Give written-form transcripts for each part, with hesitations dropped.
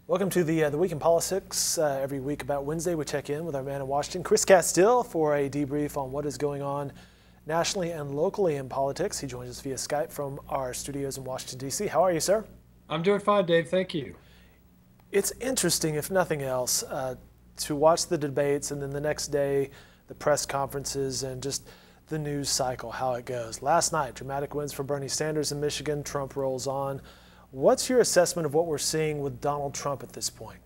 Welcome to the Week in Politics. Every week about Wednesday, we check in with our man in Washington, Chris Casteel, for a debrief on what is going on nationally and locally in politics. He joins us via Skype from our studios in Washington, D.C. How are you, sir? I'm doing fine, Dave. Thank you. It's interesting, if nothing else, to watch the debates and then the next day, the press conferences and just the news cycle, how it goes. Last night, dramatic wins for Bernie Sanders in Michigan. Trump rolls on. What's your assessment of what we're seeing with Donald Trump at this point?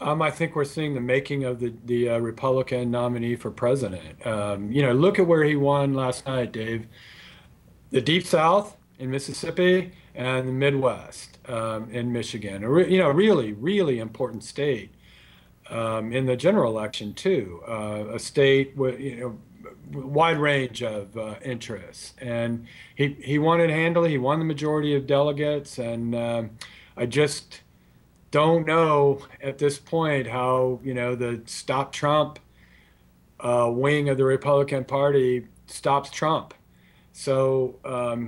I think we're seeing the making of the Republican nominee for president. Look at where he won last night, Dave. The Deep South in Mississippi and the Midwest in Michigan. Really, really important state in the general election too. A state with wide range of interests, and he won it handily. He won the majority of delegates, and I just don't know at this point how the Stop Trump wing of the Republican Party stops Trump. So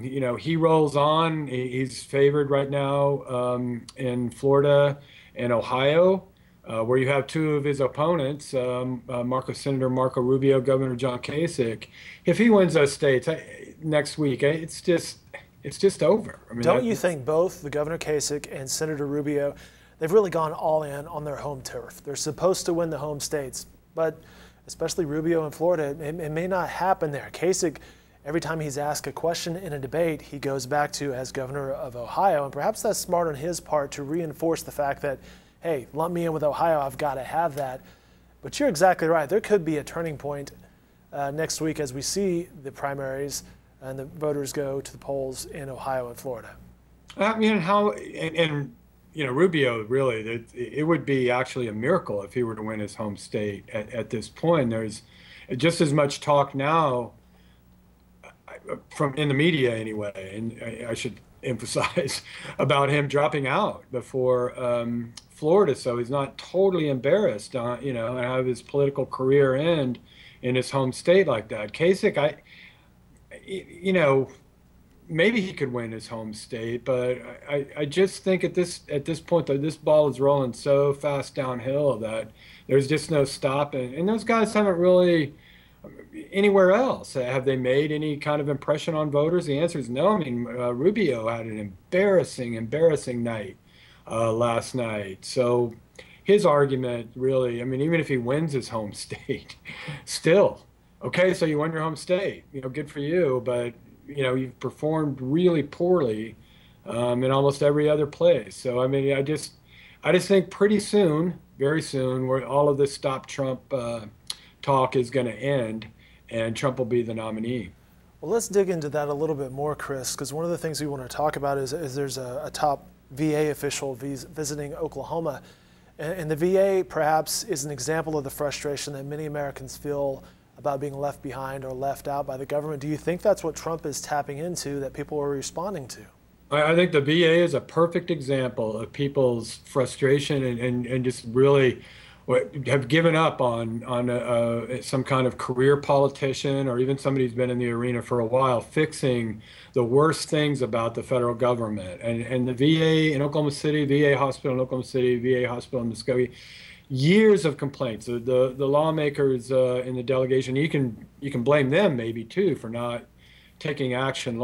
he rolls on. He's favored right now in Florida and Ohio, where you have two of his opponents, Senator Marco Rubio, Governor John Kasich. If he wins those states next week, it's just over. I mean, don't you think both the Governor Kasich and Senator Rubio, they've really gone all in on their home turf? They're supposed to win the home states, but especially Rubio in Florida, it may not happen there. Kasich, every time he's asked a question in a debate, he goes back to as governor of Ohio, and perhaps that's smart on his part to reinforce the fact that, hey, lump me in with Ohio, I've got to have that. But you're exactly right. There could be a turning point next week as we see the primaries and the voters go to the polls in Ohio and Florida. I mean, Rubio, really, it would be actually a miracle if he were to win his home state at this point. There's just as much talk now from in the media anyway, and I should emphasize about him dropping out before Florida, so he's not totally embarrassed, and have his political career end in his home state like that. Kasich, maybe he could win his home state, but I just think at this point that this ball is rolling so fast downhill that there's just no stopping. And those guys haven't really anywhere else. Have they made any kind of impression on voters? The answer is no. I mean, Rubio had an embarrassing night last night. So his argument really, I mean, even if he wins his home state, still, okay, so you won your home state, good for you, but you've performed really poorly in almost every other place. So I mean, I just think pretty soon, very soon, where all of this Stop Trump talk is going to end, and Trump will be the nominee. Well, let's dig into that a little bit more, Chris, because one of the things we want to talk about is there's a top VA official visiting Oklahoma, and the VA perhaps is an example of the frustration that many Americans feel about being left behind or left out by the government. Do you think that's what Trump is tapping into, that people are responding to? I think the VA is a perfect example of people's frustration and just really have given up on some kind of career politician or even somebody who's been in the arena for a while fixing the worst things about the federal government. And the VA in Oklahoma City, VA hospital in Oklahoma City, VA hospital in Muskogee, years of complaints. The lawmakers in the delegation, you can blame them maybe too for not taking action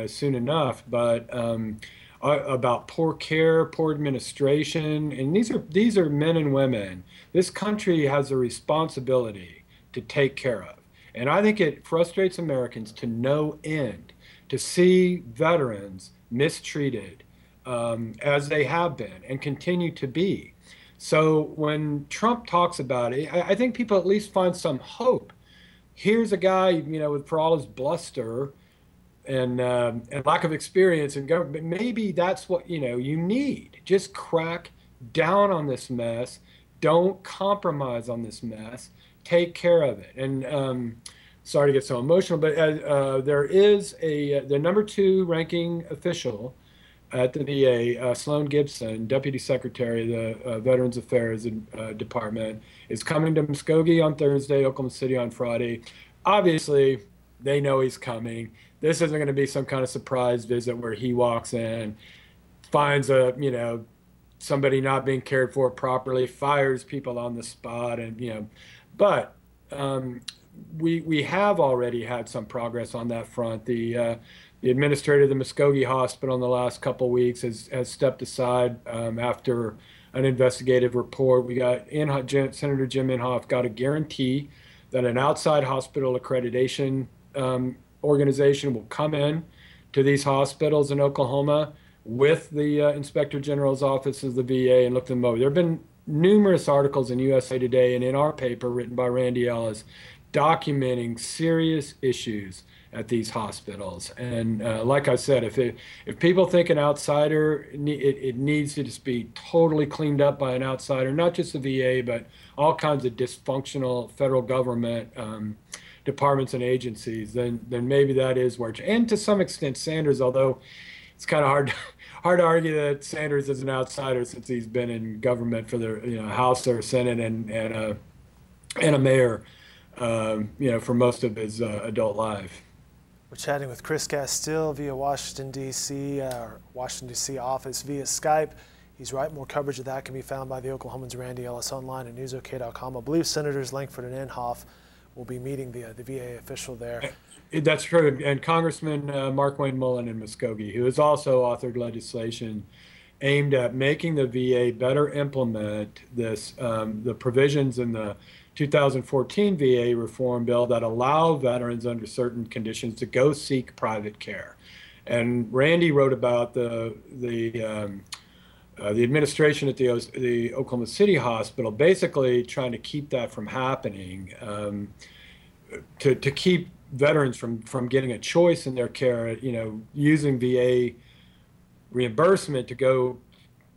soon enough, but about poor care, poor administration, and these are men and women this country has a responsibility to take care of. And I think it frustrates Americans to no end to see veterans mistreated as they have been and continue to be. So when Trump talks about it, I think people at least find some hope. Here's a guy, for all his bluster and lack of experience in government, maybe that's what you need. Just crack down on this mess. Don't compromise on this mess. Take care of it. And sorry to get so emotional, but there is the number 2 ranking official at the VA, Sloan Gibson, Deputy Secretary of the Veterans Affairs Department, is coming to Muskogee on Thursday, Oklahoma City on Friday. Obviously, they know he's coming. This isn't going to be some kind of surprise visit where he walks in, finds a somebody not being cared for properly, fires people on the spot, and but um, we have already had some progress on that front. The administrator of the Muskogee Hospital in the last couple of weeks has stepped aside after an investigative report. We got Senator Jim Inhofe got a guarantee that an outside hospital accreditation organization will come in to these hospitals in Oklahoma with the Inspector General's office of the VA and look them over. There have been numerous articles in USA Today and in our paper written by Randy Ellis documenting serious issues at these hospitals. And like I said, if people think an outsider, it needs to just be totally cleaned up by an outsider, not just the VA, but all kinds of dysfunctional federal government departments and agencies, then maybe that is where, and to some extent Sanders, although it's kind of hard to argue that Sanders is an outsider since he's been in government for the House or Senate and a mayor for most of his adult life. We're chatting with Chris Casteel via Washington, D.C., or Washington, D.C. office via Skype. He's right. More coverage of that can be found by the Oklahoman's Randy Ellis online at newsok.com. I believe Senators Lankford and Inhofe will be meeting the VA official there. That's true. And Congressman Mark Wayne Mullen in Muskogee, who has also authored legislation aimed at making the VA better implement the provisions in the 2014 VA reform bill that allow veterans under certain conditions to go seek private care. And Randy wrote about the administration at the Oklahoma City Hospital basically trying to keep that from happening, to keep veterans from getting a choice in their care, using VA reimbursement to go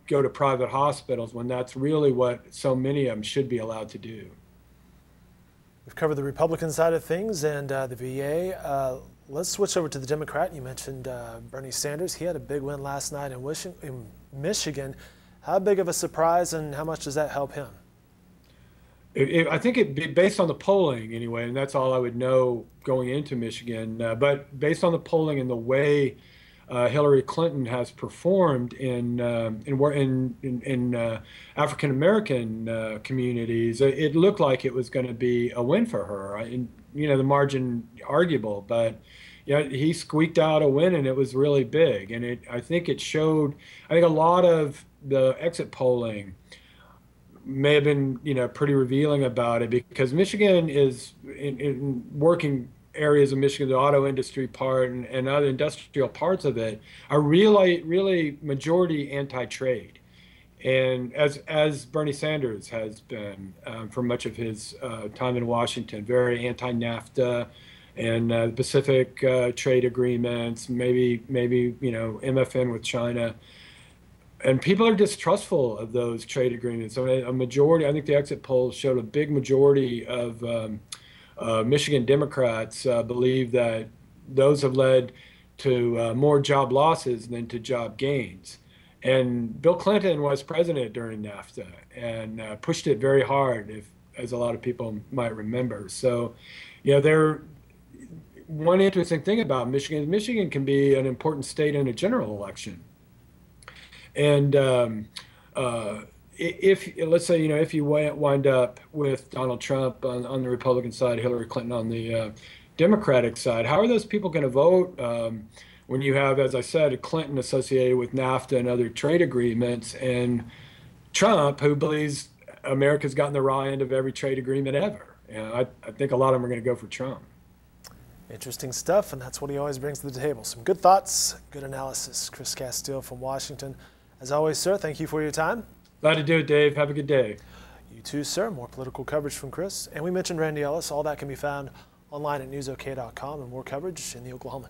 to private hospitals when that's really what so many of them should be allowed to do. We've covered the Republican side of things and the VA. Let's switch over to the Democrat. You mentioned Bernie Sanders. He had a big win last night in Michigan. How big of a surprise, and how much does that help him? I think it based on the polling anyway, and that's all I would know going into Michigan. But based on the polling and the way Hillary Clinton has performed in African American communities, it looked like it was going to be a win for her. And the margin arguable, but he squeaked out a win, and it was really big. And I think it showed. I think a lot of the exit polling may have been pretty revealing about it, because Michigan is in working areas of Michigan, the auto industry part and other industrial parts of it are really majority anti-trade. And as Bernie Sanders has been for much of his time in Washington, very anti-NAFTA and Pacific trade agreements, maybe MFN with China. And people are distrustful of those trade agreements. So a majority, I think the exit polls showed a big majority of Michigan Democrats believe that those have led to more job losses than to job gains. And Bill Clinton was president during NAFTA and pushed it very hard, as a lot of people might remember. So, one interesting thing about Michigan is Michigan can be an important state in a general election. And let's say, if you wind up with Donald Trump on the Republican side, Hillary Clinton on the Democratic side, how are those people going to vote when you have, as I said, Clinton associated with NAFTA and other trade agreements, and Trump, who believes America's gotten the raw end of every trade agreement ever? I think a lot of them are going to go for Trump. Interesting stuff, and that's what he always brings to the table. Some good thoughts, good analysis. Chris Casteel from Washington. As always, sir, thank you for your time. Glad to do it, Dave. Have a good day. You too, sir. More political coverage from Chris. And we mentioned Randy Ellis. All that can be found online at newsok.com, and more coverage in the Oklahoman.